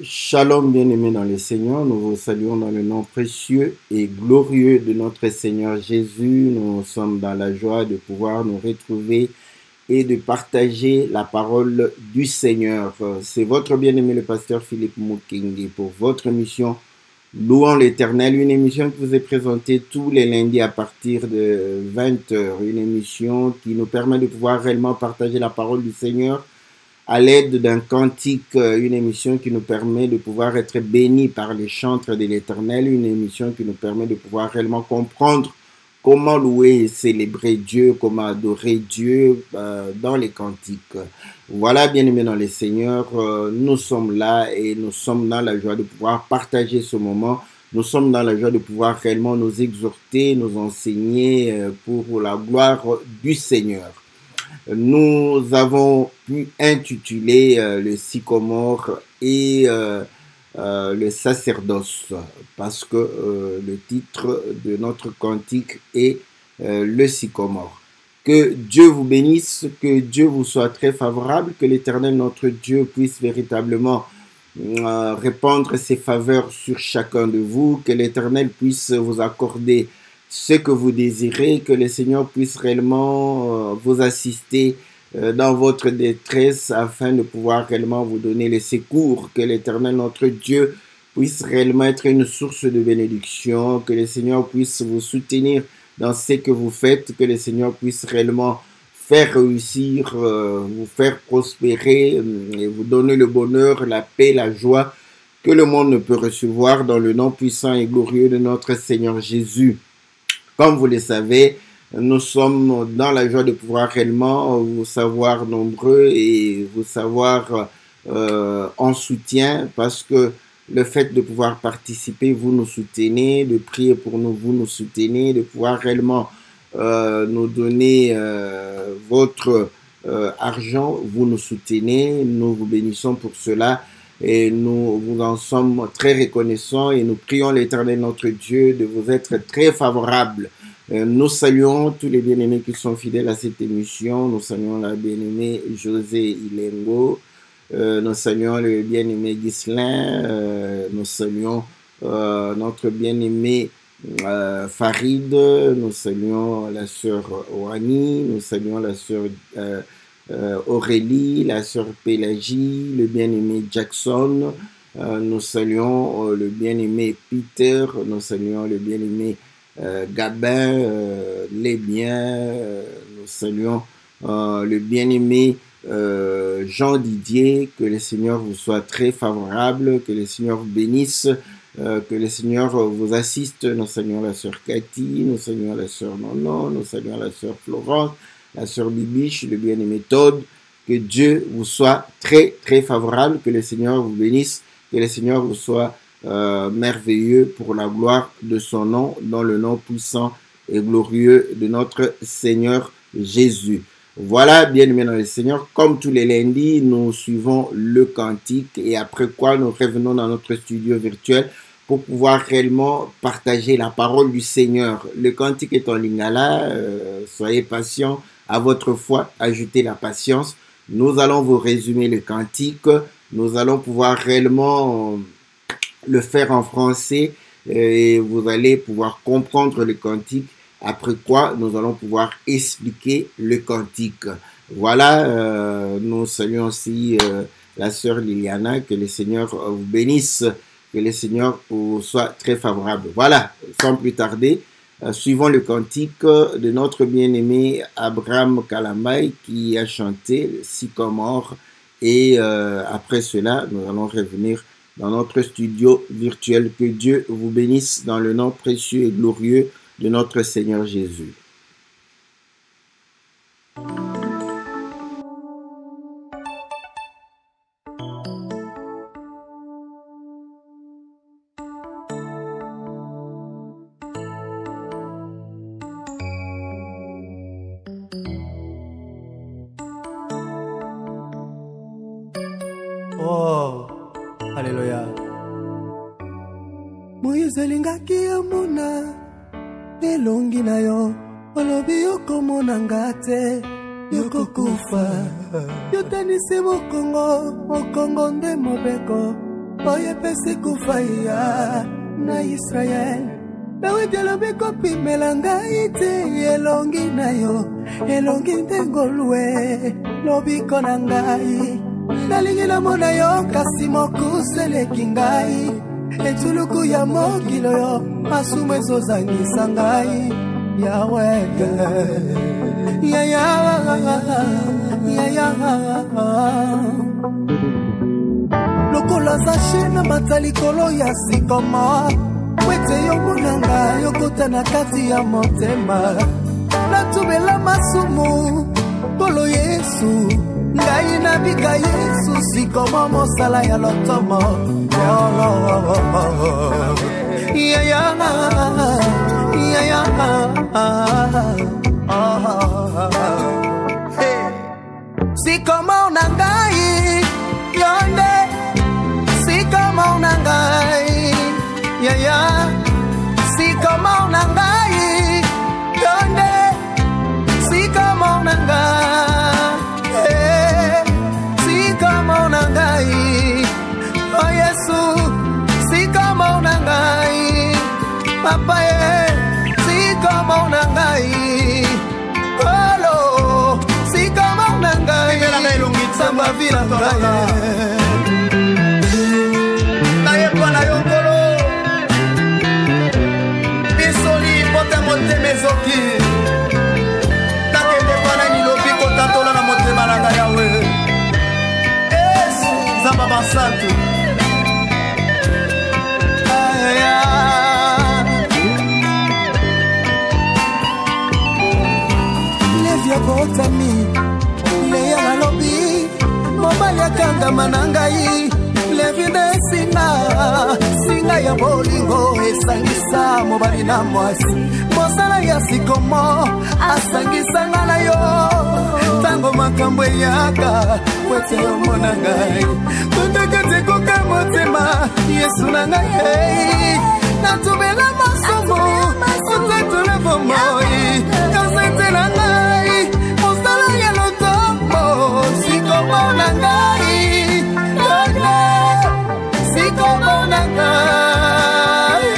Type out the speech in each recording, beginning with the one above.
Shalom bien-aimés dans le Seigneur, nous vous saluons dans le nom précieux et glorieux de notre Seigneur Jésus. Nous sommes dans la joie de pouvoir nous retrouver et de partager la parole du Seigneur. C'est votre bien-aimé le pasteur Philippe Mukingi pour votre émission Louons l'Éternel, une émission qui vous est présentée tous les lundis à partir de 20 heures, une émission qui nous permet de pouvoir réellement partager la parole du Seigneur à l'aide d'un cantique, une émission qui nous permet de pouvoir être bénis par les chantres de l'Éternel, une émission qui nous permet de pouvoir réellement comprendre comment louer et célébrer Dieu, comment adorer Dieu dans les cantiques. Voilà, bien-aimés dans les Seigneurs, nous sommes là et nous sommes dans la joie de pouvoir partager ce moment. Nous sommes dans la joie de pouvoir réellement nous exhorter, nous enseigner pour la gloire du Seigneur. Nous avons pu intituler le sycomore et le sacerdoce parce que le titre de notre cantique est le sycomore. Que Dieu vous bénisse, que Dieu vous soit très favorable, que l'Éternel notre Dieu puisse véritablement répandre ses faveurs sur chacun de vous, que l'Éternel puisse vous accorder ce que vous désirez, que le Seigneur puisse réellement vous assister dans votre détresse afin de pouvoir réellement vous donner les secours, que l'Éternel notre Dieu puisse réellement être une source de bénédiction, que le Seigneur puisse vous soutenir dans ce que vous faites, que le Seigneur puisse réellement faire réussir, vous faire prospérer et vous donner le bonheur, la paix, la joie que le monde ne peut recevoir dans le nom puissant et glorieux de notre Seigneur Jésus. Comme vous le savez, nous sommes dans la joie de pouvoir réellement vous savoir nombreux et vous savoir en soutien parce que le fait de pouvoir participer, vous nous soutenez, de prier pour nous, vous nous soutenez, de pouvoir réellement nous donner votre argent, vous nous soutenez, nous vous bénissons pour cela. Et nous vous en sommes très reconnaissants et nous prions l'Éternel notre Dieu de vous être très favorable. Nous saluons tous les bien-aimés qui sont fidèles à cette émission. Nous saluons la bien-aimée José Ilengo. Nous saluons le bien-aimé Ghislain. Nous saluons notre bien-aimé Farid. Nous saluons la sœur Oani. Nous saluons la sœur Aurélie, la sœur Pélagie, le bien-aimé Jackson, nous saluons le bien-aimé Peter, nous saluons le bien-aimé Gabin, les biens, nous saluons le bien-aimé Jean Didier, que le Seigneur vous soit très favorable, que le Seigneur vous bénisse, que le Seigneur vous assiste. Nous saluons la sœur Cathy, nous saluons la sœur Nono, nous saluons la sœur Florence, la sœur Bibiche, le bien-aimé Todd, que Dieu vous soit très, très favorable, que le Seigneur vous bénisse, que le Seigneur vous soit merveilleux pour la gloire de son nom, dans le nom puissant et glorieux de notre Seigneur Jésus. Voilà, bien-aimés dans le Seigneur, comme tous les lundis, nous suivons le cantique et après quoi nous revenons dans notre studio virtuel pour pouvoir réellement partager la parole du Seigneur. Le cantique est en lingala, soyez patients. À votre foi, ajoutez la patience. Nous allons vous résumer le cantique. Nous allons pouvoir réellement le faire en français et vous allez pouvoir comprendre le cantique. Après quoi, nous allons pouvoir expliquer le cantique. Voilà, nous saluons aussi la sœur Liliana. Que le Seigneur vous bénisse. Que le Seigneur vous soit très favorable. Voilà, sans plus tarder. Suivons le cantique de notre bien-aimé Abraham Kalamay qui a chanté Sycomore et après cela nous allons revenir dans notre studio virtuel. Que Dieu vous bénisse dans le nom précieux et glorieux de notre Seigneur Jésus. Oh, alléluia. Moïse alingaki amona elongi na yo olobi yokomona nga te yokokufa yotanisi mokongo nde mobeko oyo epesi kufaya na Israel. Dawidi alobi kopimela ngai te elongi na yo, elongi ndengolwe lobiko na ngai. Nalingi namona yo kasi mokuse eleki ngai, etuluku ya mokilo yo masumu ezozangisa ngai. Yawe lokola zache na matalikolo ya sikoma, wete yo monanga yokota na kati ya motema. Natubela masumu kolo Yesu, ngai na bika Yesu sikoma mosala ya lotomo. Sikoma unangai yonde, sikoma unangai sikoma unangai yonde, sikoma unangai sikoma unangai. Oh Yesu, sikoma unangai Papa ye, sikoma unangai Olo, sikoma unangai Samba vila ngai Naye pana yokolo Bisoli pote mote mezoki Takende pana nilobi kotatola na mote malanga yawe Zamba basantu Levia botami Leya na lobi Mobali ya kanga manangai Levine singa ya bolingo esangisa mobali na mwasi. Mosala ya sikomo asangisa ngana yo tango makambo yaka wete yo monangai. Kutekete koka motema Yesu na ngai. Natubela masomo kutetule bomoi kasete na ngai. Mosala ya lotomo sikomo na ngai. Sikomo na ngai,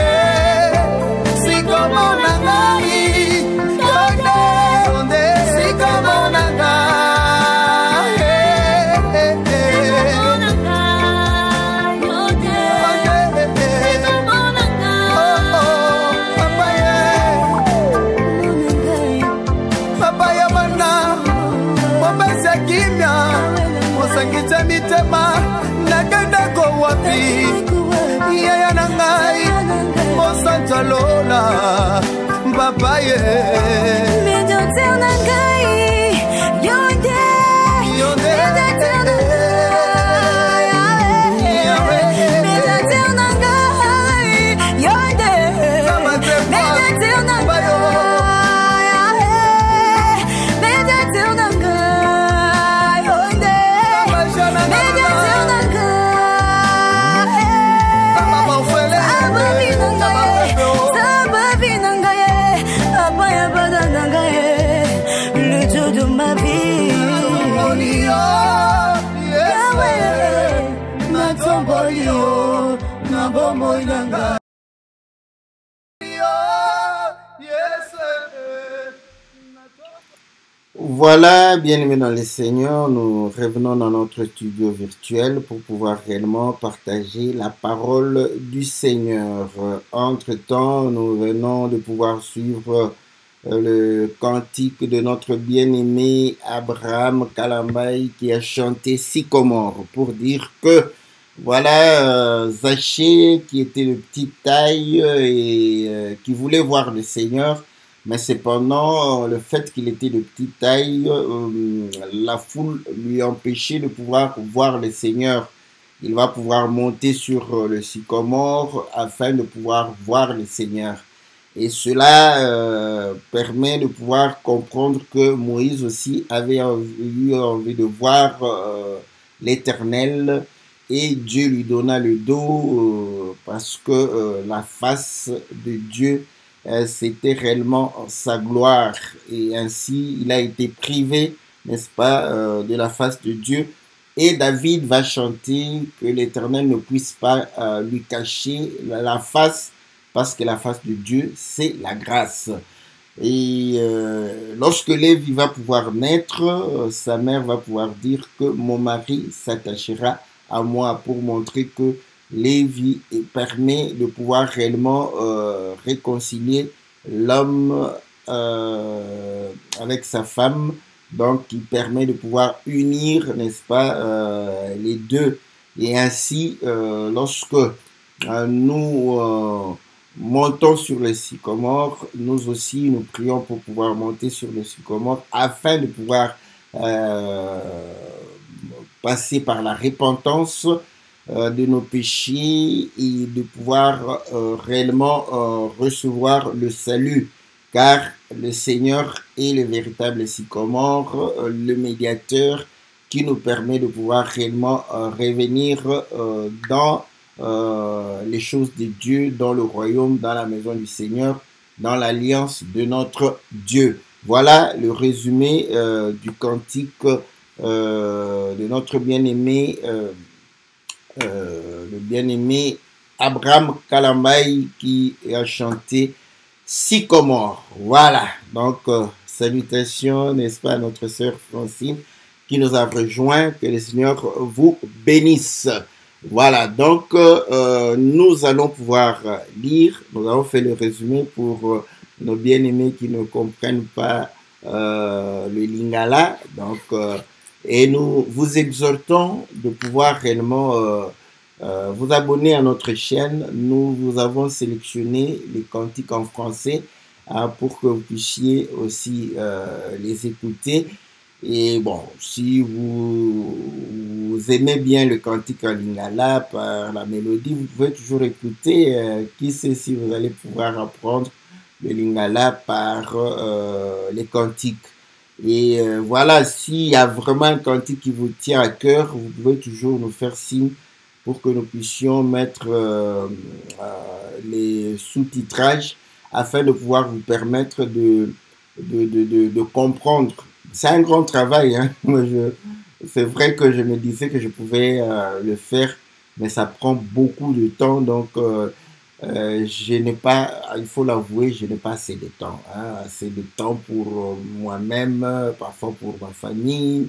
sikomo na ngai, yonde, sikomo na ngai, sikomo na ngai, yonde, sikomo na ngai. Papa ya bana, mobesa kimya, mosangita mitema. Nakanda ko wapi Yaya na ngai Mosanta lola Papa ye Medote na ngai Yonde Yonde Medote na ngai Medote na ngai Yonde Medote na ngai Medote na ngai Yonde Medote na ngai. Le Dieu de ma vie, Voilà, bien-aimés dans le Seigneur, nous revenons dans notre studio virtuel pour pouvoir réellement partager la parole du Seigneur. Entre-temps, nous venons de pouvoir suivre le cantique de notre bien-aimé Abraham Kalambay qui a chanté Sycomore pour dire que voilà, Zaché qui était de petite taille et qui voulait voir le Seigneur, mais cependant, le fait qu'il était de petite taille, la foule lui empêchait de pouvoir voir le Seigneur. Il va pouvoir monter sur le sycomore afin de pouvoir voir le Seigneur. Et cela permet de pouvoir comprendre que Moïse aussi avait eu envie de voir l'Éternel et Dieu lui donna le dos parce que la face de Dieu c'était réellement sa gloire et ainsi il a été privé, n'est-ce pas, de la face de Dieu Et David va chanter que l'Éternel ne puisse pas lui cacher la face, parce que la face de Dieu, c'est la grâce. Et lorsque Lévi va pouvoir naître, sa mère va pouvoir dire que mon mari s'attachera à moi, pour montrer que Lévi permet de pouvoir réellement réconcilier l'homme avec sa femme. Donc, il permet de pouvoir unir, n'est-ce pas, les deux. Et ainsi, lorsque nous montons sur le sycomore, nous aussi, nous prions pour pouvoir monter sur le sycomore afin de pouvoir passer par la repentance de nos péchés et de pouvoir réellement recevoir le salut. Car le Seigneur est le véritable sycomore, le médiateur qui nous permet de pouvoir réellement revenir dans les choses de Dieu, dans le royaume, dans la maison du Seigneur, dans l'alliance de notre Dieu. Voilà le résumé du cantique de notre bien-aimé, le bien-aimé Abraham Kalambayi, qui a chanté Sycomore. Voilà, donc salutations, n'est-ce pas, à notre sœur Francine qui nous a rejoint. Que le Seigneur vous bénisse. Voilà, donc nous allons pouvoir lire. Nous avons fait le résumé pour nos bien-aimés qui ne comprennent pas le lingala. Donc, et nous vous exhortons de pouvoir réellement vous abonner à notre chaîne. Nous vous avons sélectionné les cantiques en français pour que vous puissiez aussi les écouter. Et bon, si vous aimez bien le cantique en lingala par la mélodie, vous pouvez toujours écouter. Qui sait si vous allez pouvoir apprendre le lingala par les cantiques. Et voilà, s'il y a vraiment un cantique qui vous tient à cœur, vous pouvez toujours nous faire signe pour que nous puissions mettre les sous-titrages afin de pouvoir vous permettre de comprendre. C'est un grand travail, hein. C'est vrai que je me disais que je pouvais le faire, mais ça prend beaucoup de temps. Donc, je n'ai pas, il faut l'avouer, je n'ai pas assez de temps. Hein, assez de temps pour moi-même, parfois pour ma famille.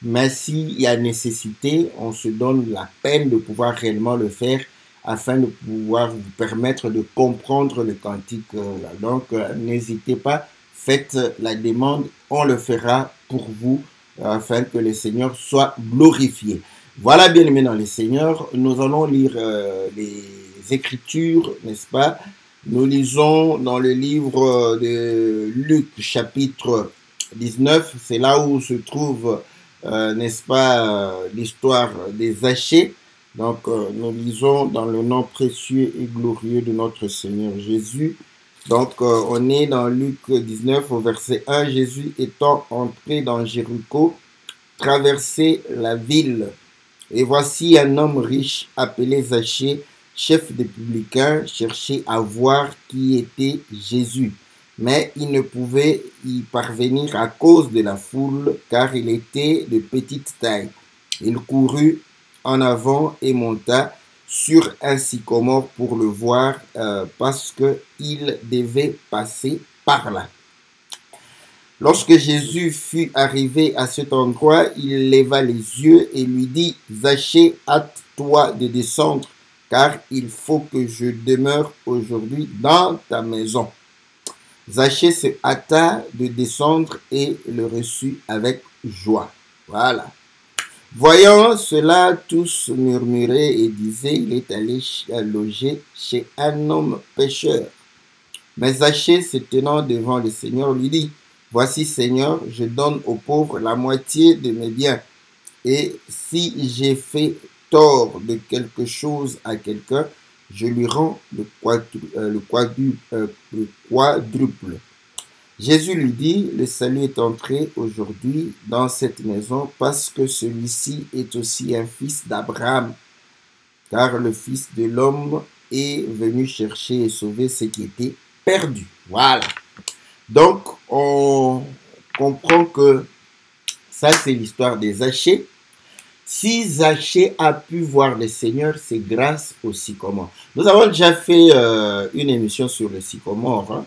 Mais s'il y a nécessité, on se donne la peine de pouvoir réellement le faire afin de pouvoir vous permettre de comprendre le cantique. Donc, n'hésitez pas. Faites la demande, on le fera pour vous afin que le Seigneur soit glorifié. Voilà, bien-aimés dans le Seigneur, nous allons lire les Écritures, n'est-ce pas? Nous lisons dans le livre de Luc, chapitre 19, c'est là où se trouve, n'est-ce pas, l'histoire des Zachée. Donc, nous lisons dans le nom précieux et glorieux de notre Seigneur Jésus. Donc, on est dans Luc 19 au verset 1. Jésus étant entré dans Jéricho, traversait la ville. Et voici un homme riche appelé Zachée, chef des publicains, cherchait à voir qui était Jésus. Mais il ne pouvait y parvenir à cause de la foule, car il était de petite taille. Il courut en avant et monta sur un sycomore pour le voir parce qu'il devait passer par là. Lorsque Jésus fut arrivé à cet endroit, il leva les yeux et lui dit, « Zachée, hâte-toi de descendre, car il faut que je demeure aujourd'hui dans ta maison. » Zachée se hâta de descendre et le reçut avec joie. Voilà. Voyant cela, tous murmuraient et disaient, il est allé loger chez un homme pécheur. Mais Zachée, se tenant devant le Seigneur, lui dit, voici Seigneur, je donne aux pauvres la moitié de mes biens. Et si j'ai fait tort de quelque chose à quelqu'un, je lui rends le quadruple. Jésus lui dit, le salut est entré aujourd'hui dans cette maison parce que celui-ci est aussi un fils d'Abraham, car le Fils de l'homme est venu chercher et sauver ce qui était perdu. Voilà. Donc, on comprend que Ça, c'est l'histoire des Zachée. Si Zachée a pu voir le Seigneur, c'est grâce au sycomore. Nous avons déjà fait une émission sur le sycomore, hein,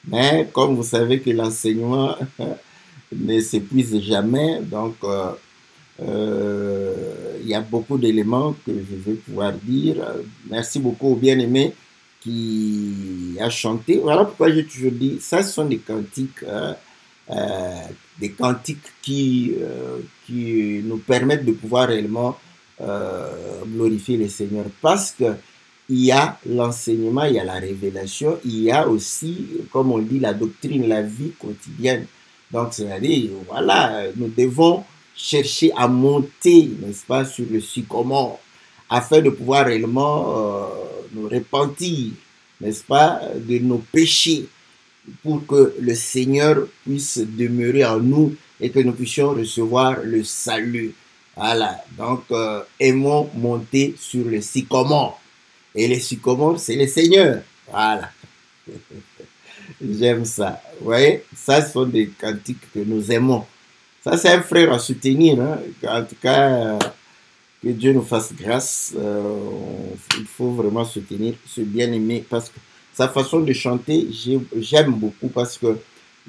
mais comme vous savez que l'enseignement ne s'épuise jamais, donc il y a beaucoup d'éléments que je vais pouvoir dire. Merci beaucoup au bien-aimé qui a chanté. Voilà pourquoi j'ai toujours dit, ça ce sont des cantiques qui nous permettent de pouvoir réellement glorifier le Seigneur. Parce que il y a l'enseignement, il y a la révélation, il y a aussi, comme on dit, la doctrine, la vie quotidienne. Donc, c'est-à-dire, voilà, nous devons chercher à monter, n'est-ce pas, sur le sycomore, afin de pouvoir réellement nous repentir, n'est-ce pas, de nos péchés, pour que le Seigneur puisse demeurer en nous et que nous puissions recevoir le salut. Voilà, donc aimons monter sur le sycomore. Et le sycomore, c'est le Seigneur. Voilà. J'aime ça. Vous voyez, ça, ce sont des cantiques que nous aimons. Ça, c'est un frère à soutenir. Hein. En tout cas, que Dieu nous fasse grâce. Il faut vraiment soutenir ce bien-aimé parce que sa façon de chanter, j'aime beaucoup parce que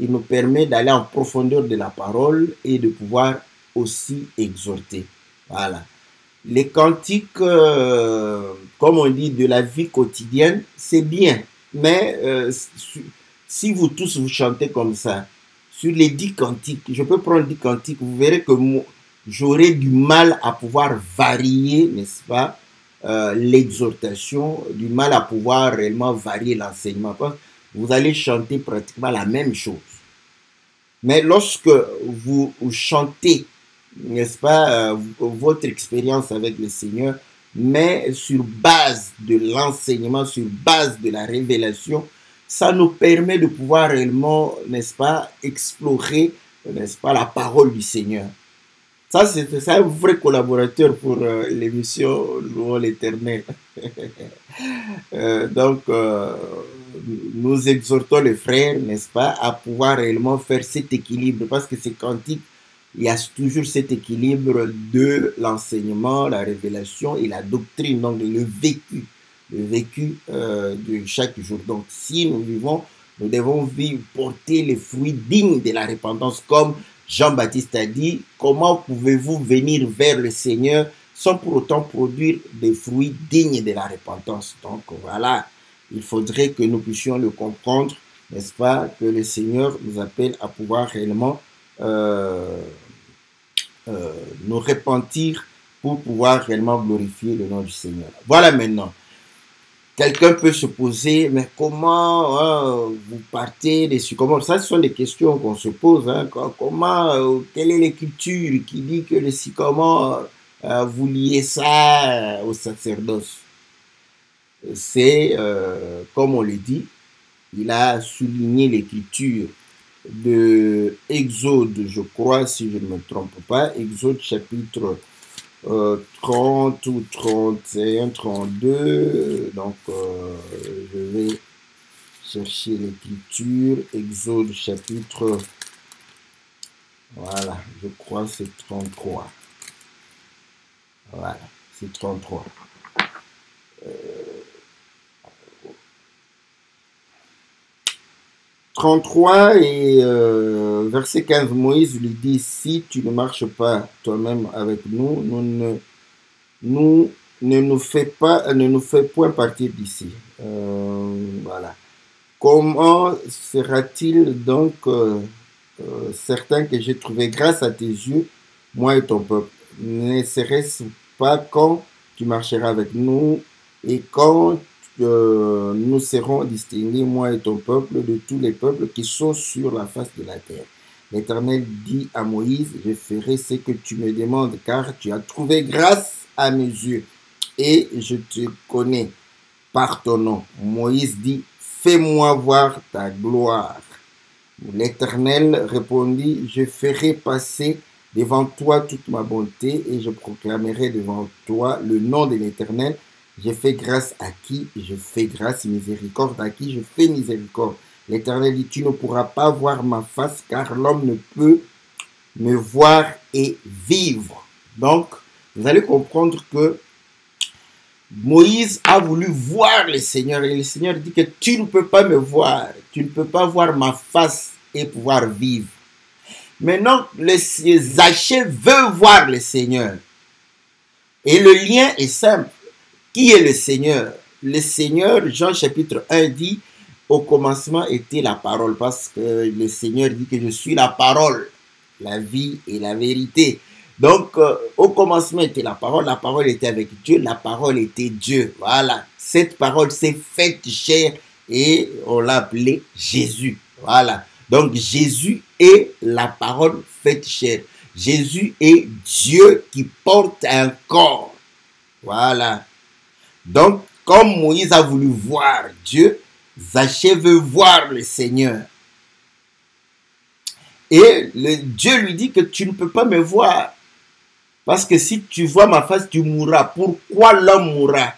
il nous permet d'aller en profondeur de la parole et de pouvoir aussi exhorter. Voilà. Les cantiques, comme on dit, de la vie quotidienne, c'est bien. Mais si vous tous vous chantez comme ça, sur les 10 cantiques, je peux prendre 10 cantiques, vous verrez que j'aurai du mal à pouvoir varier, n'est-ce pas, l'exhortation, du mal à pouvoir réellement varier l'enseignement. Vous allez chanter pratiquement la même chose. Mais lorsque vous chantez, n'est-ce pas, votre expérience avec le Seigneur, mais sur base de l'enseignement, sur base de la révélation, ça nous permet de pouvoir réellement, n'est-ce pas, explorer, n'est-ce pas, la parole du Seigneur. Ça, c'est un vrai collaborateur pour l'émission Louons l'Éternel. Donc, nous exhortons les frères, n'est-ce pas, à pouvoir réellement faire cet équilibre, parce que ces cantiques, il y a toujours cet équilibre de l'enseignement, la révélation et la doctrine, donc le vécu de chaque jour. Donc, si nous vivons, nous devons vivre, porter les fruits dignes de la repentance, comme Jean-Baptiste a dit. Comment pouvez-vous venir vers le Seigneur sans pour autant produire des fruits dignes de la repentance? Donc, voilà, il faudrait que nous puissions le comprendre, n'est-ce pas, que le Seigneur nous appelle à pouvoir réellement nous repentir pour pouvoir réellement glorifier le nom du Seigneur. Voilà maintenant. Quelqu'un peut se poser, mais comment vous partez des sycomores? Ça, ce sont des questions qu'on se pose. Hein. Comment, quelle est l'écriture qui dit que le sycomore, vous liez ça au sacerdoce? C'est, comme on le dit, il a souligné l'écriture de Exode, je crois, si je ne me trompe pas, Exode chapitre 30 ou 31, 32, donc je vais chercher l'écriture, Exode chapitre, voilà, je crois c'est 33, voilà, c'est 33. 33 et verset 15, Moïse lui dit, si tu ne marches pas toi-même avec nous, ne nous fais point partir d'ici. Voilà. Comment sera-t-il donc certain que j'ai trouvé grâce à tes yeux, moi et ton peuple? Ne serait-ce pas quand tu marcheras avec nous et quand nous serons distingués, moi et ton peuple, de tous les peuples qui sont sur la face de la terre? L'Éternel dit à Moïse, je ferai ce que tu me demandes, car tu as trouvé grâce à mes yeux, et je te connais par ton nom. Moïse dit, fais-moi voir ta gloire. L'Éternel répondit, je ferai passer devant toi toute ma bonté, et je proclamerai devant toi le nom de l'Éternel. Je fais grâce à qui je fais grâce, miséricorde à qui je fais miséricorde. L'Éternel dit, tu ne pourras pas voir ma face, car l'homme ne peut me voir et vivre. Donc, vous allez comprendre que Moïse a voulu voir le Seigneur et le Seigneur dit que tu ne peux pas me voir, tu ne peux pas voir ma face et pouvoir vivre. Maintenant, Zachée veut voir le Seigneur. Et le lien est simple. Qui est le Seigneur? Le Seigneur, Jean chapitre 1 dit, au commencement était la parole, parce que le Seigneur dit que je suis la parole, la vie et la vérité. Donc, au commencement était la parole était avec Dieu, la parole était Dieu. Voilà, cette parole s'est faite chair et on l'a appelé Jésus. Voilà, donc Jésus est la parole faite chair. Jésus est Dieu qui porte un corps. Voilà. Donc, comme Moïse a voulu voir Dieu, Zachée veut voir le Seigneur. Et Dieu lui dit que tu ne peux pas me voir. Parce que si tu vois ma face, tu mourras. Pourquoi l'homme mourra?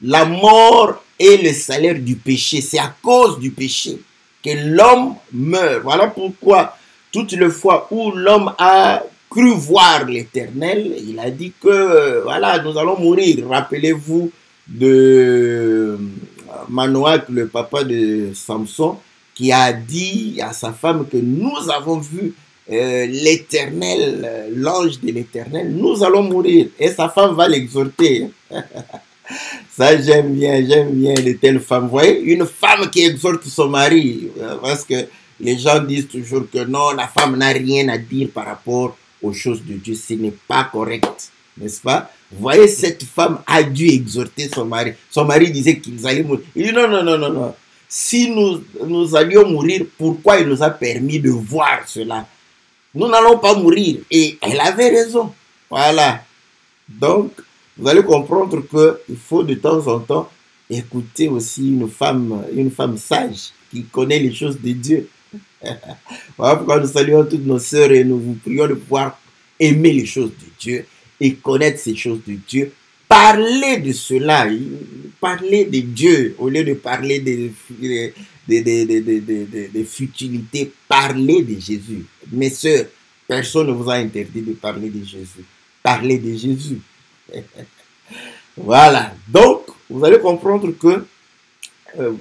La mort est le salaire du péché. C'est à cause du péché que l'homme meurt. Voilà pourquoi, toutes les fois où l'homme a cru voir l'Éternel, il a dit que, voilà, nous allons mourir. Rappelez-vous de Manoach, le papa de Samson, qui a dit à sa femme que nous avons vu l'Éternel, l'ange de l'Éternel, nous allons mourir. Et sa femme va l'exhorter. Ça, j'aime bien de telles femmes. Vous voyez, une femme qui exhorte son mari. Parce que les gens disent toujours que non, la femme n'a rien à dire par rapport aux choses de Dieu. Ce n'est pas correct, n'est-ce pas? Vous voyez, cette femme a dû exhorter son mari. Son mari disait qu'ils allaient mourir. Il dit non, non, non, non, non. Si nous allions mourir, pourquoi il nous a permis de voir cela? Nous n'allons pas mourir. Et elle avait raison. Voilà. Donc, vous allez comprendre qu'il faut de temps en temps écouter aussi une femme sage qui connaît les choses de Dieu. Voilà pourquoi nous saluons toutes nos sœurs et nous vous prions de pouvoir aimer les choses de Dieu et connaître ces choses de Dieu. Parler de cela, parler de Dieu au lieu de parler des futilités, parler de Jésus. Mes sœurs, personne ne vous a interdit de parler de Jésus. Parlez de Jésus. Voilà. Donc, vous allez comprendre que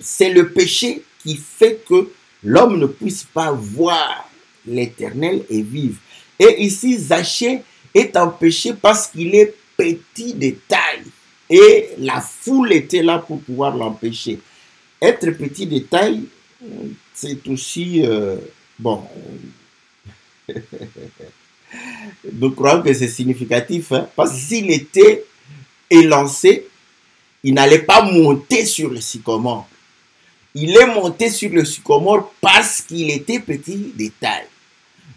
c'est le péché qui fait que l'homme ne puisse pas voir l'Éternel et vivre. Et ici, Zachée est en péché parce qu'il est petit de taille. Et la foule était là pour pouvoir l'empêcher. Être petit de taille, c'est aussi... bon... Nous croyons que c'est significatif, hein, parce que s'il était élancé, il n'allait pas monter sur le sycomore. Il est monté sur le sycomore parce qu'il était petit de taille.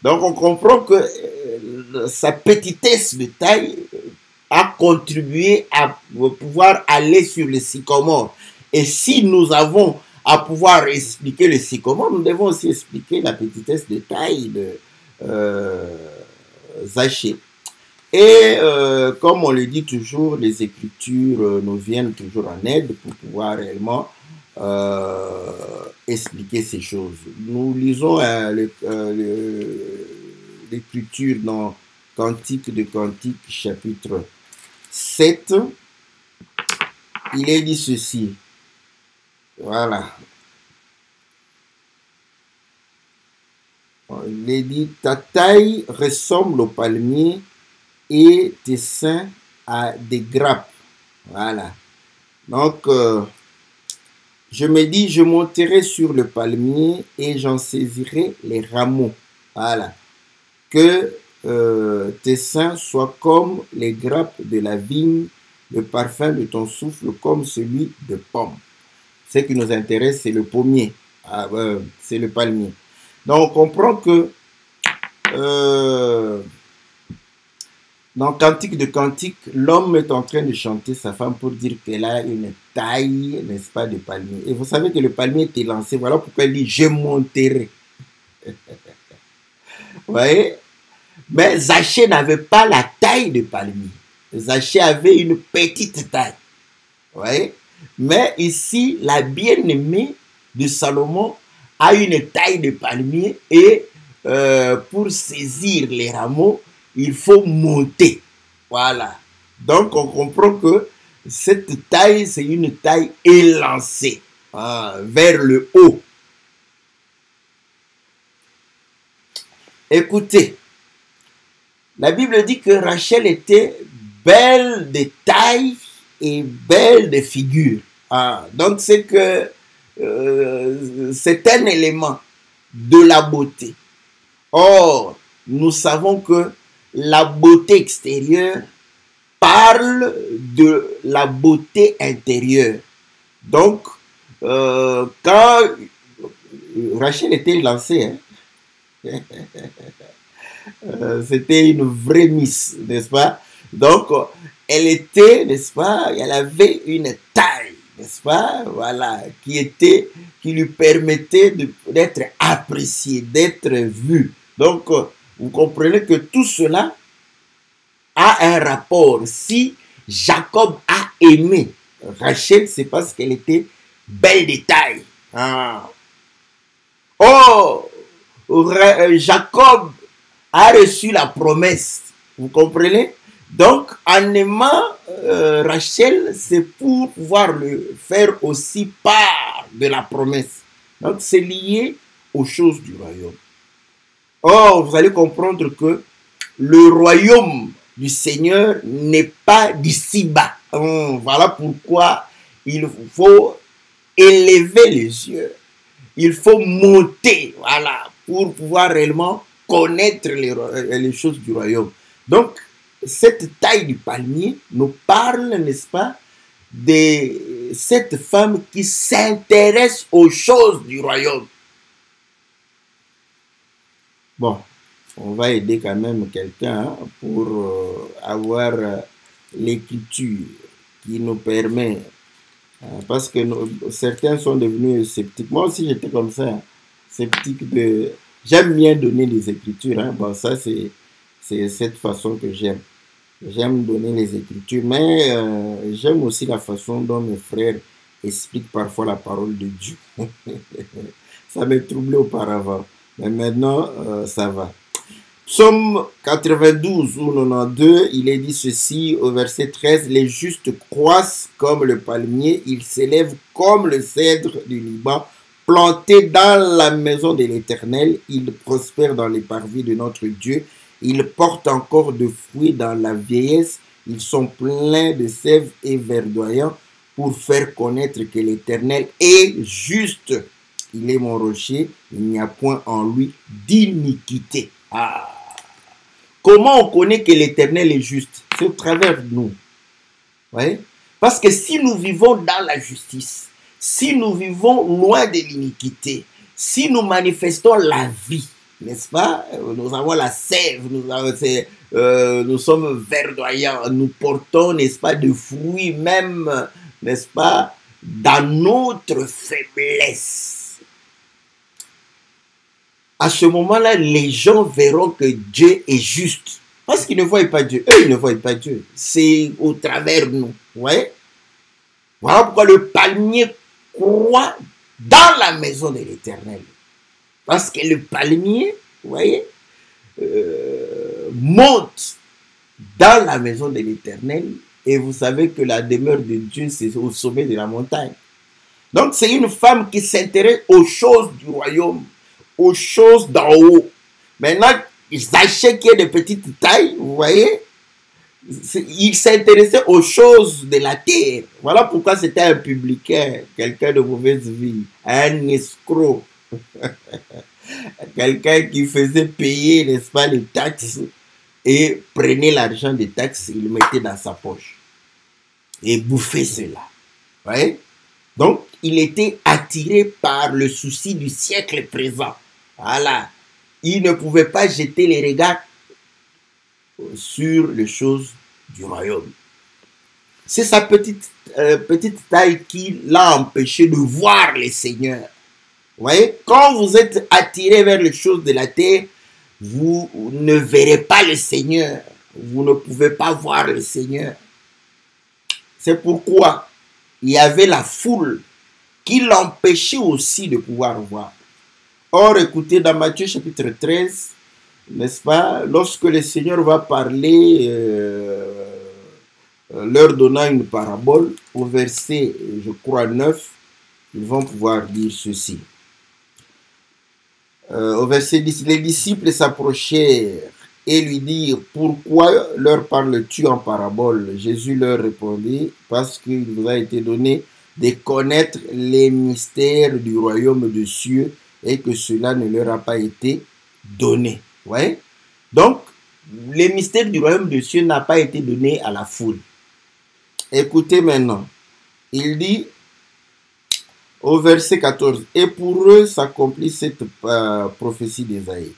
Donc on comprend que sa petitesse de taille a contribué à pouvoir aller sur le sycomore. Et si nous avons à pouvoir expliquer le sycomore, nous devons aussi expliquer la petitesse de taille de Zachée. Et comme on le dit toujours, les Écritures nous viennent toujours en aide pour pouvoir réellement expliquer ces choses. Nous lisons l'Écriture dans Cantique de Cantique, chapitre 7. Il est dit ceci. Voilà. Il est dit, ta taille ressemble au palmier et tes seins à des grappes. Voilà. Donc, je me dis, je monterai sur le palmier et j'en saisirai les rameaux. Voilà. Que tes seins soient comme les grappes de la vigne, le parfum de ton souffle comme celui de pomme. Ce qui nous intéresse, c'est le pommier. C'est le palmier. Donc, on comprend que dans Cantique de Cantique, l'homme est en train de chanter sa femme pour dire qu'elle a une taille, n'est-ce pas, de palmier. Et vous savez que le palmier était lancé. Voilà pourquoi il dit « je monterai ». Vous voyez? Mais Zachée n'avait pas la taille de palmier. Zachée avait une petite taille. Vous voyez? Mais ici, la bien-aimée de Salomon a une taille de palmier et pour saisir les rameaux, il faut monter. Voilà. Donc, on comprend que cette taille, c'est une taille élancée vers le haut. Écoutez, la Bible dit que Rachel était belle de taille et belle de figure. Donc, c'est que c'est un élément de la beauté. Or, nous savons que la beauté extérieure parle de la beauté intérieure. Donc, quand Rachel était lancée, c'était une vraie Miss, n'est-ce pas? Donc, elle était, n'est-ce pas, elle avait une taille, n'est-ce pas, voilà, qui lui permettait d'être appréciée, d'être vue. Donc, vous comprenez que tout cela a un rapport. Si Jacob a aimé Rachel, c'est parce qu'elle était belle de taille. Oh, Jacob a reçu la promesse. Vous comprenez? Donc, en aimant Rachel, c'est pour pouvoir le faire aussi part de la promesse. Donc, c'est lié aux choses du royaume. Or, vous allez comprendre que le royaume du Seigneur n'est pas d'ici-bas. Voilà pourquoi il faut élever les yeux. Il faut monter, voilà, pour pouvoir réellement connaître les choses du royaume. Donc, cette taille du palmier nous parle, n'est-ce pas, de cette femme qui s'intéresse aux choses du royaume. Bon, on va aider quand même quelqu'un pour avoir l'écriture qui nous permet, parce que certains sont devenus sceptiques. Moi aussi j'étais comme ça, sceptique de... J'aime bien donner des écritures, bon ça c'est cette façon que j'aime. J'aime donner les écritures, mais j'aime aussi la façon dont mes frères expliquent parfois la parole de Dieu. Ça me troublait auparavant. Mais maintenant, ça va. Psaume 92 ou 92, il est dit ceci au verset 13. Les justes croissent comme le palmier, ils s'élèvent comme le cèdre du Liban, plantés dans la maison de l'Éternel, ils prospèrent dans les parvis de notre Dieu, ils portent encore de fruits dans la vieillesse, ils sont pleins de sève et verdoyants pour faire connaître que l'Éternel est juste. Il est mon rocher, il n'y a point en lui d'iniquité. Comment on connaît que l'Éternel est juste? C'est au travers de nous. Ouais? Parce que si nous vivons dans la justice, si nous vivons loin de l'iniquité, si nous manifestons la vie, n'est-ce pas? Nous avons la sève, nous sommes verdoyants, nous portons, n'est-ce pas, de fruits même, n'est-ce pas, dans notre faiblesse. À ce moment-là, les gens verront que Dieu est juste. Parce qu'ils ne voient pas Dieu. Eux, ils ne voient pas Dieu. C'est au travers de nous. Vous voyez? Voilà pourquoi le palmier croît dans la maison de l'Éternel. Parce que le palmier, vous voyez, monte dans la maison de l'Éternel. Et vous savez que la demeure de Dieu, c'est au sommet de la montagne. Donc, c'est une femme qui s'intéresse aux choses du royaume, aux choses d'en haut. Maintenant, Zaché qui est de petite taille, vous voyez, il s'intéressait aux choses de la terre. Voilà pourquoi c'était un publicain, quelqu'un de mauvaise vie, un escroc, quelqu'un qui faisait payer, n'est-ce pas, les taxes et prenait l'argent des taxes, il le mettait dans sa poche et bouffait cela. Vous voyez? Donc, il était attiré par le souci du siècle présent. Voilà. Il ne pouvait pas jeter les regards sur les choses du royaume. C'est sa petite taille qui l'a empêché de voir le Seigneur. Vous voyez, quand vous êtes attiré vers les choses de la terre, vous ne verrez pas le Seigneur. Vous ne pouvez pas voir le Seigneur. C'est pourquoi il y avait la foule qui l'empêchait aussi de pouvoir voir. Or, écoutez, dans Matthieu chapitre 13, n'est-ce pas, lorsque le Seigneur va parler, leur donnant une parabole, au verset, je crois, 9, ils vont pouvoir dire ceci. Au verset 10, les disciples s'approchèrent et lui dirent, pourquoi leur parles-tu en parabole? Jésus leur répondit, parce qu'il vous a été donné de connaître les mystères du royaume des cieux et que cela ne leur a pas été donné. Ouais? Donc, les mystères du royaume des cieux n'ont pas été donnés à la foule. Écoutez maintenant, il dit au verset 14, et pour eux s'accomplit cette prophétie d'Ésaïe.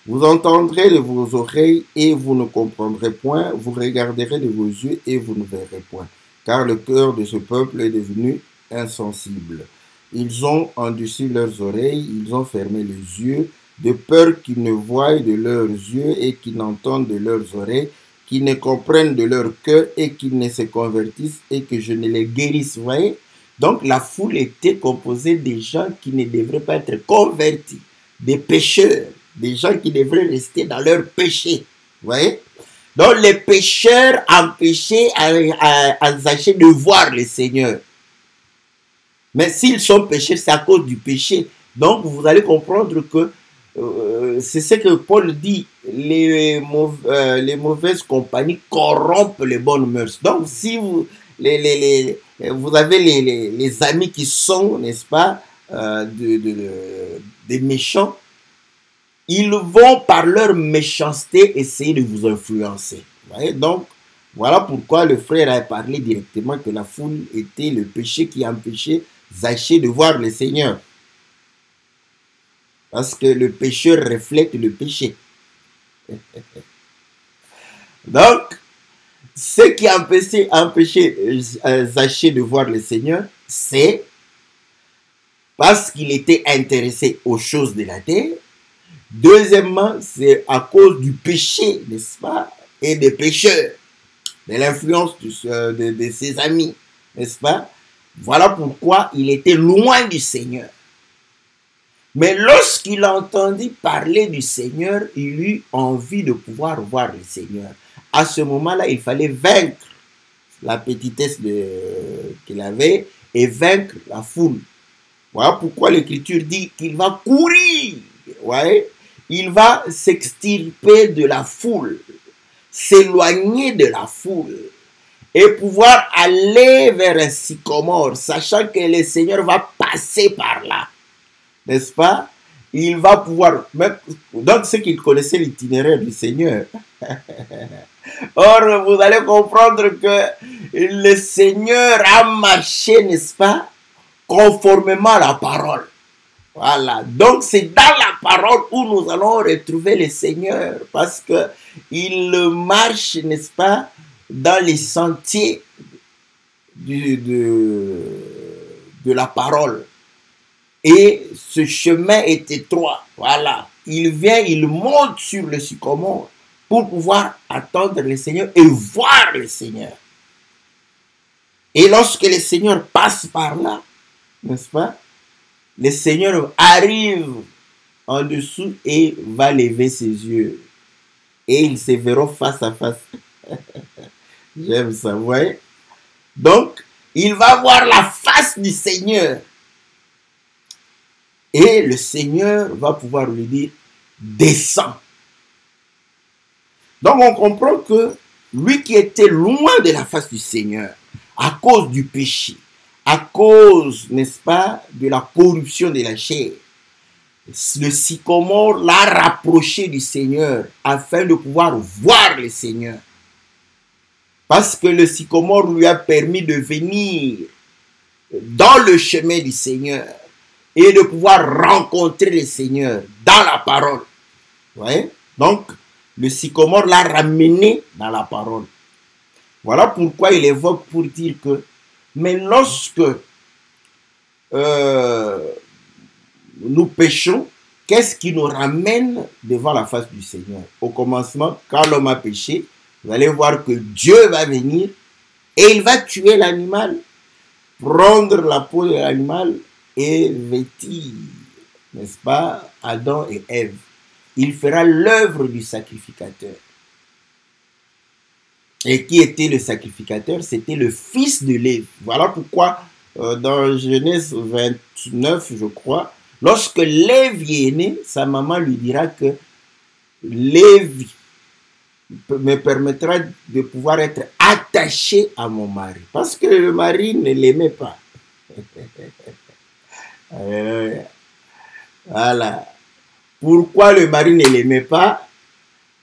Vous entendrez de vos oreilles et vous ne comprendrez point, vous regarderez de vos yeux et vous ne verrez point, car le cœur de ce peuple est devenu insensible. Ils ont endurci leurs oreilles, ils ont fermé les yeux, de peur qu'ils ne voient de leurs yeux et qu'ils n'entendent de leurs oreilles, qu'ils ne comprennent de leur cœur et qu'ils ne se convertissent et que je ne les guérisse. Vous voyez? Donc la foule était composée des gens qui ne devraient pas être convertis, des pécheurs, des gens qui devraient rester dans leur péché. Vous voyez? Donc les pécheurs empêchaient à Zachée de voir le Seigneur. Mais s'ils sont pécheurs, c'est à cause du péché. Donc vous allez comprendre que c'est ce que Paul dit, les mauvaises compagnies corrompent les bonnes mœurs. Donc si vous, vous avez les amis qui sont, n'est-ce pas, des méchants, ils vont par leur méchanceté essayer de vous influencer. Vous voyez? Donc voilà pourquoi le frère a parlé directement que la foule était le péché qui empêchait Zachée de voir le Seigneur. Parce que le pécheur reflète le péché. Donc, ce qui empêchait Zachée de voir le Seigneur, c'est parce qu'il était intéressé aux choses de la terre. Deuxièmement, c'est à cause du péché, n'est-ce pas, et des pécheurs, de l'influence de ses amis, n'est-ce pas? Voilà pourquoi il était loin du Seigneur. Mais lorsqu'il entendit parler du Seigneur, il eut envie de pouvoir voir le Seigneur. À ce moment-là, il fallait vaincre la petitesse qu'il avait et vaincre la foule. Voilà pourquoi l'Écriture dit qu'il va courir. Ouais? Il va s'extirper de la foule, s'éloigner de la foule et pouvoir aller vers un sycomore, sachant que le Seigneur va passer par là. N'est-ce pas? Il va pouvoir... Donc, ceux qui connaissaient l'itinéraire du Seigneur. Or, vous allez comprendre que le Seigneur a marché, n'est-ce pas? Conformément à la parole. Voilà. Donc, c'est dans la parole où nous allons retrouver le Seigneur. Parce qu'il marche, n'est-ce pas? Dans les sentiers de la parole. Et ce chemin est étroit. Voilà. Il vient, il monte sur le sycomore pour pouvoir attendre le Seigneur et voir le Seigneur. Et lorsque le Seigneur passe par là, n'est-ce pas? Le Seigneur arrive en dessous et va lever ses yeux. Et ils se verront face à face. J'aime ça, vous voyez? Donc, il va voir la face du Seigneur. Et le Seigneur va pouvoir lui dire, descends. Donc on comprend que lui qui était loin de la face du Seigneur, à cause du péché, à cause, n'est-ce pas, de la corruption de la chair, le sycomore l'a rapproché du Seigneur afin de pouvoir voir le Seigneur. Parce que le sycomore lui a permis de venir dans le chemin du Seigneur et de pouvoir rencontrer le Seigneur dans la parole. Vous voyez? Donc, le sycomore l'a ramené dans la parole. Voilà pourquoi il évoque pour dire que, mais lorsque nous péchons, qu'est-ce qui nous ramène devant la face du Seigneur? Au commencement, quand l'homme a péché, vous allez voir que Dieu va venir et il va tuer l'animal, prendre la peau de l'animal et vêtir n'est-ce pas, Adam et Ève. Il fera l'œuvre du sacrificateur. Et qui était le sacrificateur? C'était le fils de Lévi. Voilà pourquoi dans Genèse 29, je crois, lorsque Lévi est né, sa maman lui dira que Lévi me permettra de pouvoir être attaché à mon mari. Parce que le mari ne l'aimait pas. Voilà. Pourquoi le mari ne l'aimait pas?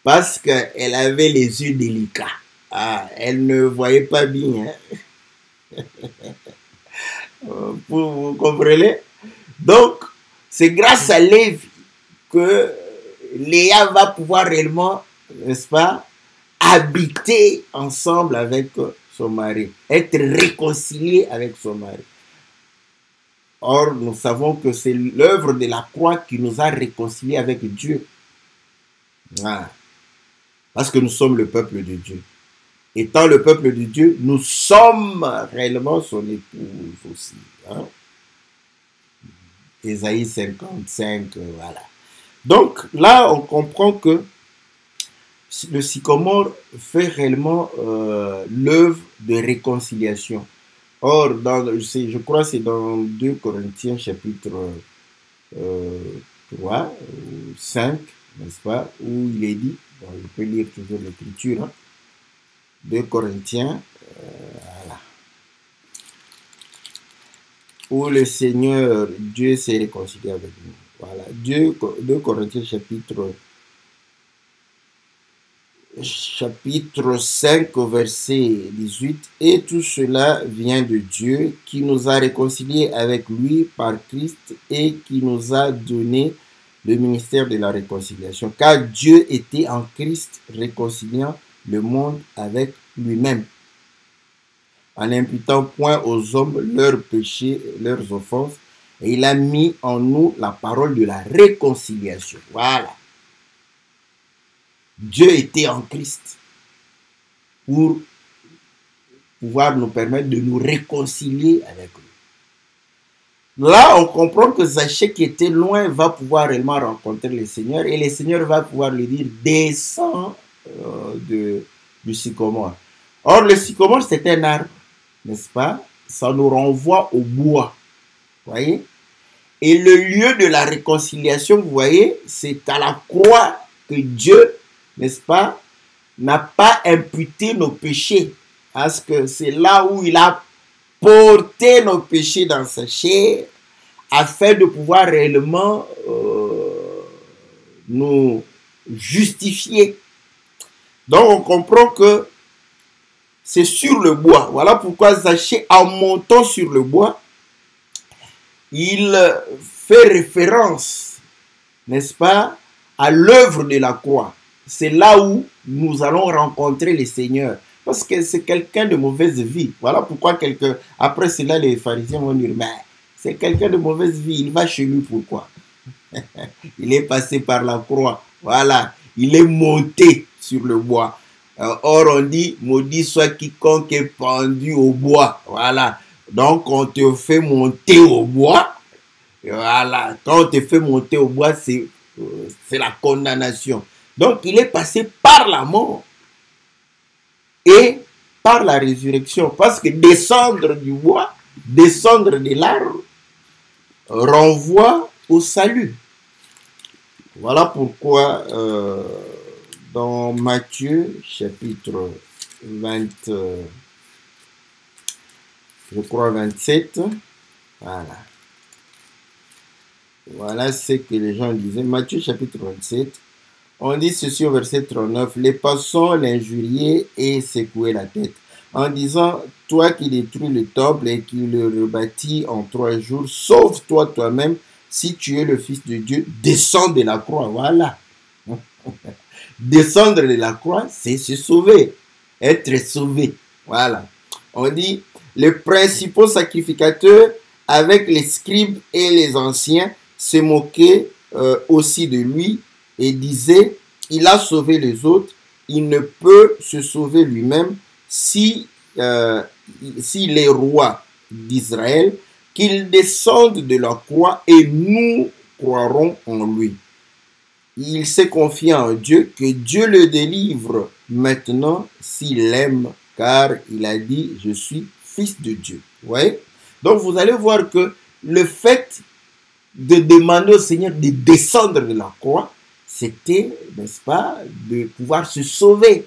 Parce qu'elle avait les yeux délicats. Ah, elle ne voyait pas bien. Hein? Vous comprenez? Donc, c'est grâce à Lévi que Léa va pouvoir réellement, n'est-ce pas, habiter ensemble avec son mari, être réconciliée avec son mari. Or, nous savons que c'est l'œuvre de la croix qui nous a réconciliés avec Dieu. Ah. Parce que nous sommes le peuple de Dieu. Étant le peuple de Dieu, nous sommes réellement son épouse aussi. Hein? Ésaïe 55, voilà. Donc là, on comprend que le sycomore fait réellement l'œuvre de réconciliation. Or, je crois que c'est dans 2 Corinthiens chapitre 3 ou 5, n'est-ce pas, où il est dit, bon, je peux lire toujours l'écriture, hein, 2 Corinthiens, voilà, où le Seigneur Dieu s'est réconcilié avec nous. Voilà, 2 Corinthiens chapitre 5, verset 18. Et tout cela vient de Dieu qui nous a réconciliés avec lui par Christ et qui nous a donné le ministère de la réconciliation. Car Dieu était en Christ réconciliant le monde avec lui-même, en n'imputant point aux hommes leurs péchés, leurs offenses, et il a mis en nous la parole de la réconciliation. Voilà. Dieu était en Christ pour pouvoir nous permettre de nous réconcilier avec lui. Là, on comprend que Zachée qui était loin va pouvoir réellement rencontrer le Seigneur et le Seigneur va pouvoir lui dire « Descends du sycomore ». Or, le sycomore, c'est un arbre, n'est-ce pas? Ça nous renvoie au bois, vous voyez? Et le lieu de la réconciliation, vous voyez, c'est à la croix que Dieu, n'est-ce pas, n'a pas imputé nos péchés. Parce que c'est là où il a porté nos péchés dans sa chair afin de pouvoir réellement nous justifier. Donc on comprend que c'est sur le bois. Voilà pourquoi Zachée, en montant sur le bois, il fait référence, n'est-ce pas, à l'œuvre de la croix. C'est là où nous allons rencontrer le Seigneur. Parce que c'est quelqu'un de mauvaise vie. Voilà pourquoi après cela, les pharisiens vont dire, mais c'est quelqu'un de mauvaise vie, il va chez lui, pourquoi? Il est passé par la croix. Voilà, il est monté sur le bois. Or, on dit, maudit soit quiconque est pendu au bois. Voilà. Donc, on te fait monter au bois. Voilà. Quand on te fait monter au bois, c'est la condamnation. Donc, il est passé par la mort et par la résurrection. Parce que descendre du bois, descendre de l'arbre, renvoie au salut. Voilà pourquoi dans Matthieu, chapitre 20, je crois 27, voilà. Voilà ce que les gens disaient. Matthieu, chapitre 27, on dit ceci au verset 39. Les passants l'injuriaient et secouaient la tête, en disant, toi qui détruis le temple et qui le rebâtis en 3 jours, sauve-toi toi-même, si tu es le Fils de Dieu, descends de la croix. Voilà. Descendre de la croix, c'est se sauver, être sauvé. Voilà. On dit, les principaux sacrificateurs, avec les scribes et les anciens, se moquaient aussi de lui et disaient, il a sauvé les autres, il ne peut se sauver lui-même s'il est roi d'Israël, qu'il descende de la croix et nous croiront en lui. Il s'est confié en Dieu, que Dieu le délivre maintenant s'il aime, car il a dit, je suis fils de Dieu. Vous voyez? Donc vous allez voir que le fait de demander au Seigneur de descendre de la croix, c'était, n'est-ce pas, de pouvoir se sauver.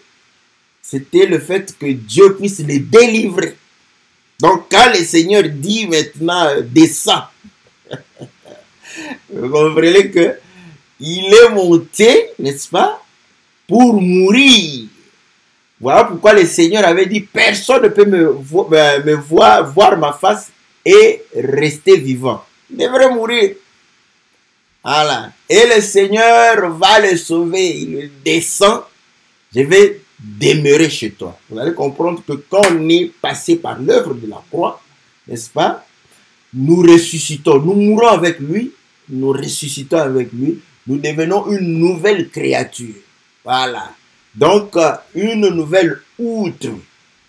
C'était le fait que Dieu puisse les délivrer. Donc quand le Seigneur dit maintenant, descends, vous comprenez que il est monté, n'est-ce pas, pour mourir. Voilà pourquoi le Seigneur avait dit, personne ne peut voir ma face et rester vivant. Il devrait mourir. Voilà. Et le Seigneur va le sauver. Il descend. Je vais demeurer chez toi. Vous allez comprendre que quand on est passé par l'œuvre de la croix, n'est-ce pas, nous ressuscitons. Nous mourons avec lui. Nous ressuscitons avec lui. Nous devenons une nouvelle créature. Voilà. Donc, une nouvelle outre.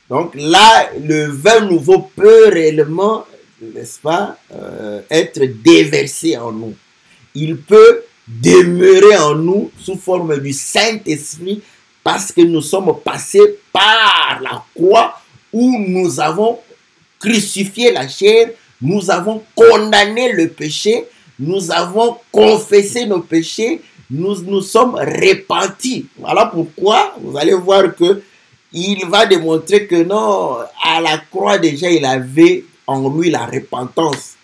Donc là, le vin nouveau peut réellement, n'est-ce pas, être déversé en nous. Il peut demeurer en nous sous forme du Saint-Esprit parce que nous sommes passés par la croix où nous avons crucifié la chair, nous avons condamné le péché, nous avons confessé nos péchés, nous sommes repentis. Voilà pourquoi vous allez voir que il va démontrer que non, à la croix déjà il avait en lui la repentance.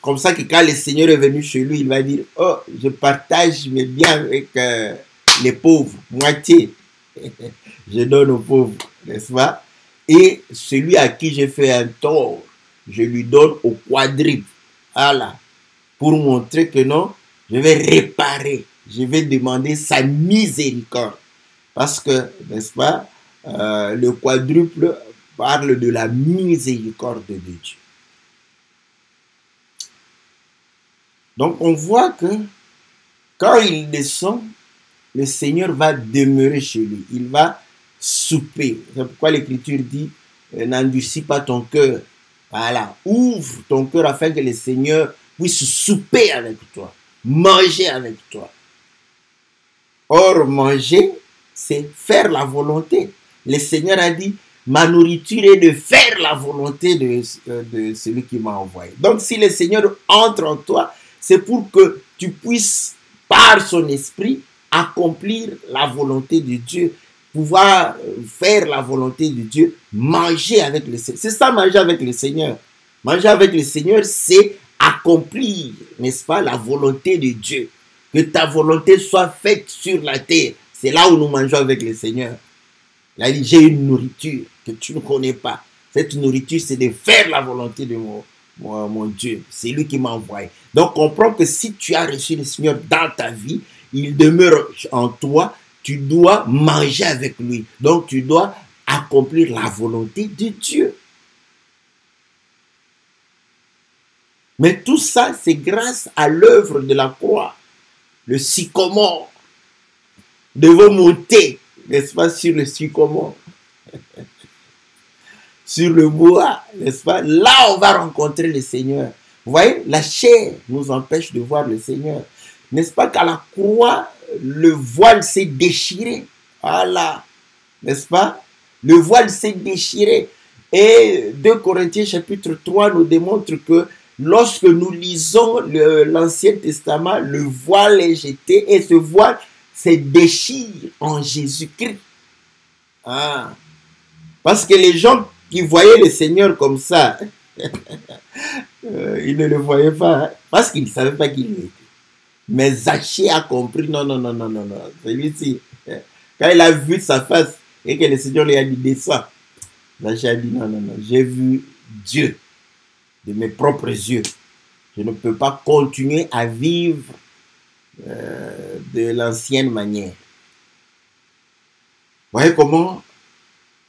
Comme ça que quand le Seigneur est venu chez lui, il va dire, oh, je partage mes biens avec les pauvres, moitié. Je donne aux pauvres, n'est-ce pas? Et celui à qui j'ai fait un tort, je lui donne au quadruple. Voilà. Pour montrer que non, je vais réparer, je vais demander sa miséricorde. Parce que, n'est-ce pas, le quadruple parle de la miséricorde de Dieu. Donc, on voit que quand il descend, le Seigneur va demeurer chez lui. Il va souper. C'est pourquoi l'Écriture dit, n'endurcis pas ton cœur. Voilà, ouvre ton cœur afin que le Seigneur puisse souper avec toi, manger avec toi. Or, manger, c'est faire la volonté. Le Seigneur a dit, ma nourriture est de faire la volonté de celui qui m'a envoyé. Donc, si le Seigneur entre en toi, c'est pour que tu puisses, par son esprit, accomplir la volonté de Dieu, pouvoir faire la volonté de Dieu, manger avec le Seigneur. C'est ça, manger avec le Seigneur. Manger avec le Seigneur, c'est accomplir, n'est-ce pas, la volonté de Dieu. Que ta volonté soit faite sur la terre. C'est là où nous mangeons avec le Seigneur. Il a dit, j'ai une nourriture que tu ne connais pas. Cette nourriture, c'est de faire la volonté de mon Dieu. C'est lui qui m'a envoyé. Donc, comprends que si tu as reçu le Seigneur dans ta vie, il demeure en toi, tu dois manger avec lui. Donc, tu dois accomplir la volonté de Dieu. Mais tout ça, c'est grâce à l'œuvre de la croix. Le sycomore. Devons monter, n'est-ce pas, sur le sycomore. Sur le bois, n'est-ce pas? Là, on va rencontrer le Seigneur. Vous voyez, la chair nous empêche de voir le Seigneur. N'est-ce pas qu'à la croix, le voile s'est déchiré. Voilà. N'est-ce pas? Le voile s'est déchiré. Et 2 Corinthiens chapitre 3 nous démontre que lorsque nous lisons l'Ancien Testament, le voile est jeté et ce voile se déchire en Jésus-Christ. Ah. Parce que les gens qui voyaient le Seigneur comme ça, ils ne le voyaient pas parce qu'ils ne savaient pas qui il était. Mais Zachée a compris, non, celui-ci, quand il a vu sa face et que le Seigneur lui a dit, descends, Zachée a dit, non, j'ai vu Dieu de mes propres yeux. Je ne peux pas continuer à vivre de l'ancienne manière. Vous voyez comment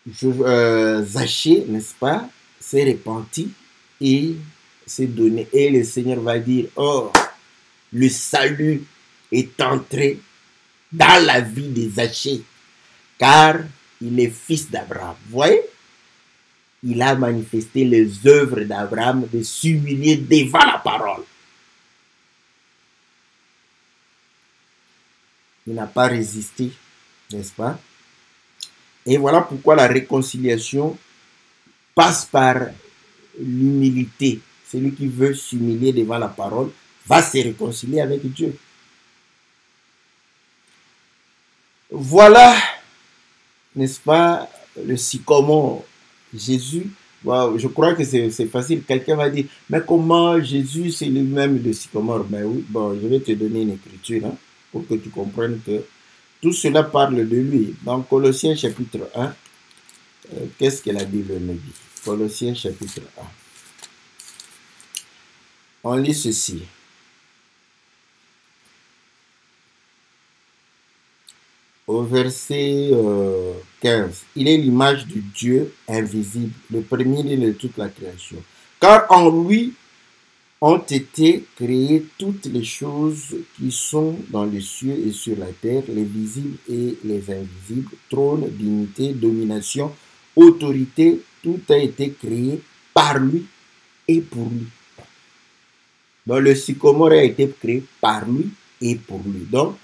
Zachée, n'est-ce pas, s'est repenti et s'est donné. Et le Seigneur va dire, oh, le salut est entré dans la vie de Zachée, car il est fils d'Abraham. Vous voyez? Il a manifesté les œuvres d'Abraham de s'humilier devant la parole. Il n'a pas résisté, n'est-ce pas? Et voilà pourquoi la réconciliation passe par l'humilité. Celui qui veut s'humilier devant la parole va se réconcilier avec Dieu. Voilà, n'est-ce pas, le sycomore. Jésus, wow, je crois que c'est facile. Quelqu'un va dire, mais comment Jésus, c'est lui-même le sycomore? Ben oui, bon, je vais te donner une écriture hein, pour que tu comprennes que tout cela parle de lui. Dans Colossiens chapitre 1, qu'est-ce que la Bible nous dit? Colossiens chapitre 1. On lit ceci. Au verset 15, il est l'image du Dieu invisible, le premier-né de toute la création. Car en lui ont été créées toutes les choses qui sont dans les cieux et sur la terre, les visibles et les invisibles, trône, dignité, domination, autorité, tout a été créé par lui et pour lui. Donc le sycomore a été créé par lui et pour lui. Donc,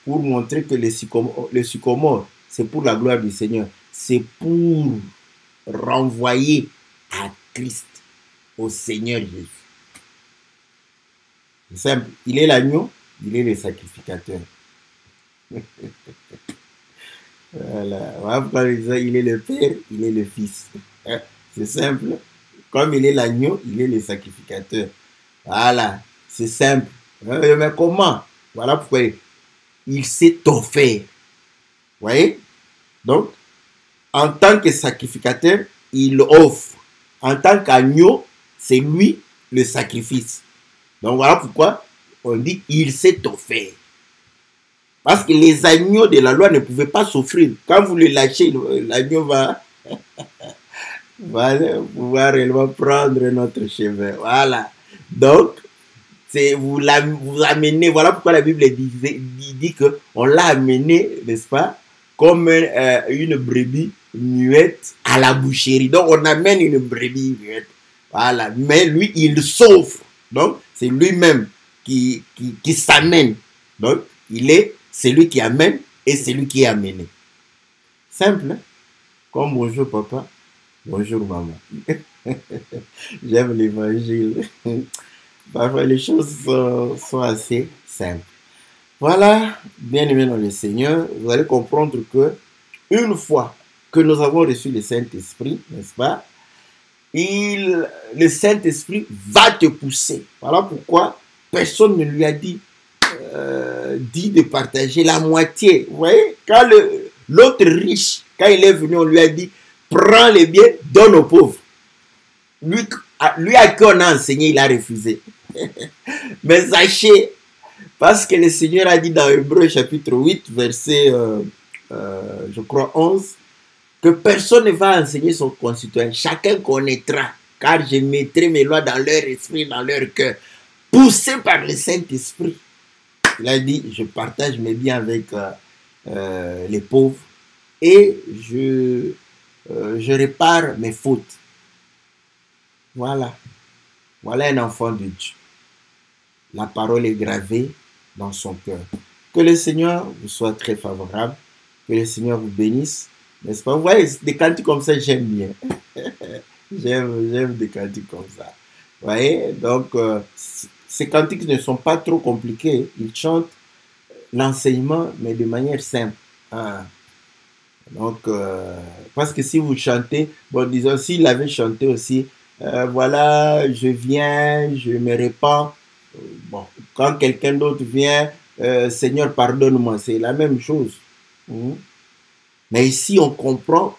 pour montrer que le sycomore, c'est pour la gloire du Seigneur. C'est pour renvoyer à Christ, au Seigneur Jésus. C'est simple. Il est l'agneau, il est le sacrificateur. Voilà. Il est le Père, il est le Fils. C'est simple. Comme il est l'agneau, il est le sacrificateur. Voilà. C'est simple. Mais comment? Voilà pourquoi il s'est offert. Vous voyez? Donc, en tant que sacrificateur, il offre. En tant qu'agneau, c'est lui le sacrifice. Donc, voilà pourquoi on dit il s'est offert. Parce que les agneaux de la loi ne pouvaient pas s'offrir. Quand vous le lâchez, l'agneau va pouvoir réellement prendre notre chemin. Voilà. Donc, vous amenez, voilà pourquoi la Bible dit qu'on l'a amené, n'est-ce pas, comme une brebis muette à la boucherie. Donc on amène une brebis muette. Voilà. Mais lui, il sauve. Donc c'est lui-même qui s'amène. Donc il est celui qui amène et celui qui est amené. Simple, hein? Comme bonjour papa, bonjour maman. J'aime l'évangile. Parfois, les choses sont assez simples. Voilà, bien aimé dans le Seigneur, vous allez comprendre que une fois que nous avons reçu le Saint-Esprit, n'est-ce pas, le Saint-Esprit va te pousser. Voilà pourquoi personne ne lui a dit de partager la moitié. Vous voyez, quand l'autre riche, quand il est venu, on lui a dit, prends les biens, donne aux pauvres. Lui à qui on a enseigné, il a refusé. Mais sachez, parce que le Seigneur a dit dans Hébreux chapitre 8, verset, je crois 11, que personne ne va enseigner son concitoyen. Chacun connaîtra, car je mettrai mes lois dans leur esprit, dans leur cœur, poussé par le Saint-Esprit. Il a dit, je partage mes biens avec les pauvres et je répare mes fautes. Voilà. Voilà un enfant de Dieu. La parole est gravée dans son cœur. Que le Seigneur vous soit très favorable. Que le Seigneur vous bénisse. N'est-ce pas? Vous voyez, des cantiques comme ça, j'aime bien. J'aime des cantiques comme ça. Vous voyez? Donc, ces cantiques ne sont pas trop compliqués. Ils chantent l'enseignement, mais de manière simple. Ah. Donc, parce que si vous chantez, bon, disons, s'il avait chanté aussi, voilà, je viens, je me répands. Bon, quand quelqu'un d'autre vient, Seigneur, pardonne-moi, c'est la même chose. Mais ici, on comprend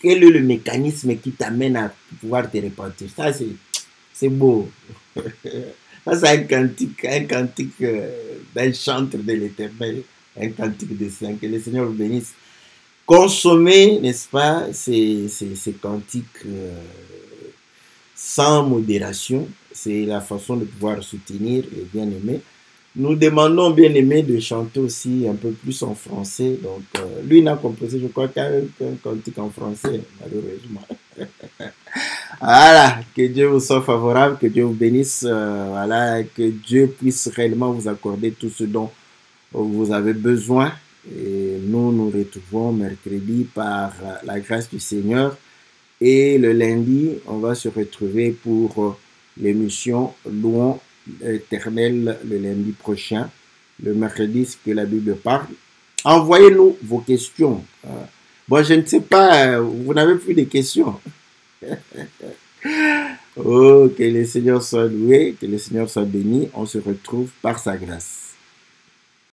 quel est le mécanisme qui t'amène à pouvoir te repentir. Ça, c'est beau. Ça, c'est un cantique d'un chantre de l'Éternel, un cantique de saint. Que le Seigneur vous bénisse. Consommez, n'est-ce pas, ces cantiques sans modération. C'est la façon de pouvoir soutenir et bien aimer. Nous demandons bien aimé de chanter aussi un peu plus en français. Donc, lui n'a composé, je crois, qu'un cantique en français, malheureusement. Voilà, que Dieu vous soit favorable, que Dieu vous bénisse, voilà, que Dieu puisse réellement vous accorder tout ce dont vous avez besoin. Et nous nous retrouvons mercredi par la grâce du Seigneur. Et le lundi, on va se retrouver pour l'émission Louons l'Éternel le lundi prochain. Le mercredi, ce que la Bible parle. Envoyez-nous vos questions. Bon, je ne sais pas, vous n'avez plus de questions. Oh, que le Seigneur soit loué, que le Seigneur soit béni. On se retrouve par sa grâce.